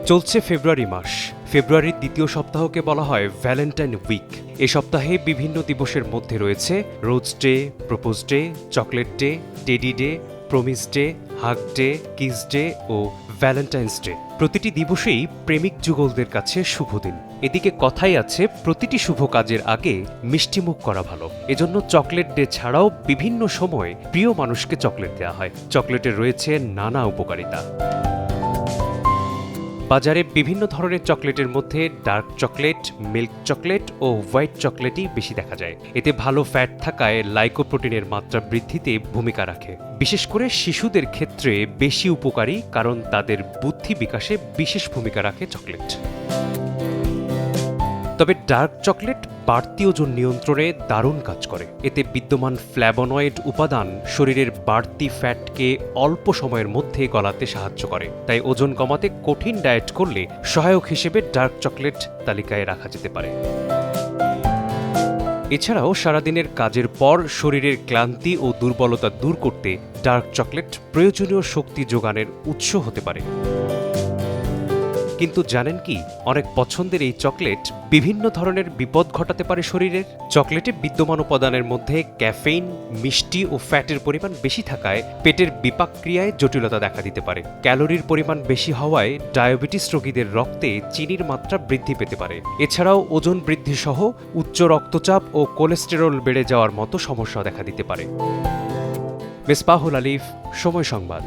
চলছে ফেব্রুয়ারি মাস। ফেব্রুয়ারির দ্বিতীয় সপ্তাহকে বলা হয় ভ্যালেন্টাইন উইক। এ সপ্তাহে বিভিন্ন দিবসের মধ্যে রয়েছে rose day, propose day, chocolate day, teddy day, promise day, hug day, kiss day ও ভ্যালেন্টাইন্স ডে। প্রতিটি দিবসেই প্রেমিক যুগলদের কাছে শুভ দিন। এদিকে কথাই আছে, প্রতিটি শুভ কাজের আগে মিষ্টিমুখ করা ভালো। এজন্য চকলেট ডে ছাড়াও বিভিন্ন সময় প্রিয় মানুষকে চকলেট দেওয়া হয়। চকলেটের রয়েছে নানা উপকারিতা। বাজারে বিভিন্ন ধরনের চকলেটের মধ্যে ডার্ক চকলেট, মিল্ক চকলেট ও হোয়াইট চকলেটই বেশি দেখা যায়। এতে ভালো ফ্যাট থাকায় লাইকোপ্রোটিনের মাত্রা বৃদ্ধিতে ভূমিকা রাখে। বিশেষ করে শিশুদের ক্ষেত্রে বেশি উপকারী, কারণ তাদের বুদ্ধি বিকাশে বিশেষ ভূমিকা রাখে চকলেট। তবে ডার্ক চকলেট বাড়তি ওজন নিয়ন্ত্রণে দারুণ কাজ করে। এতে বিদ্যমান ফ্ল্যাভোনয়েড উপাদান শরীরের বাড়তি ফ্যাটকে অল্প সময়ের মধ্যে গলাতে সাহায্য করে। তাই ওজন কমাতে কঠিন ডায়েট করলে সহায়ক হিসেবে ডার্ক চকলেট তালিকায় রাখা যেতে পারে। এছাড়াও সারাদিনের কাজের পর শরীরের ক্লান্তি ও দুর্বলতা দূর করতে ডার্ক চকলেট প্রয়োজনীয় শক্তি যোগানের উৎস হতে পারে। কিন্তু জানেন কি, অনেক পছন্দের এই চকলেট বিভিন্ন ধরনের বিপদ ঘটাতে পারে শরীরের। চকলেটে বিদ্যমান উপাদানের মধ্যে ক্যাফেইন, মিষ্টি ও ফ্যাটের পরিমাণ বেশি থাকায় পেটের বিপাক ক্রিয়ায় জটিলতা দেখা দিতে পারে। ক্যালোরির পরিমাণ বেশি হওয়ায় ডায়াবেটিস রোগীদের রক্তে চিনির মাত্রা বৃদ্ধি পেতে পারে। এছাড়াও ওজন বৃদ্ধি সহ উচ্চ রক্তচাপ ও কোলেস্টেরল বেড়ে যাওয়ার মতো সমস্যা দেখা দিতে পারে। মিসবাহুল আলিফ, সময় সংবাদ।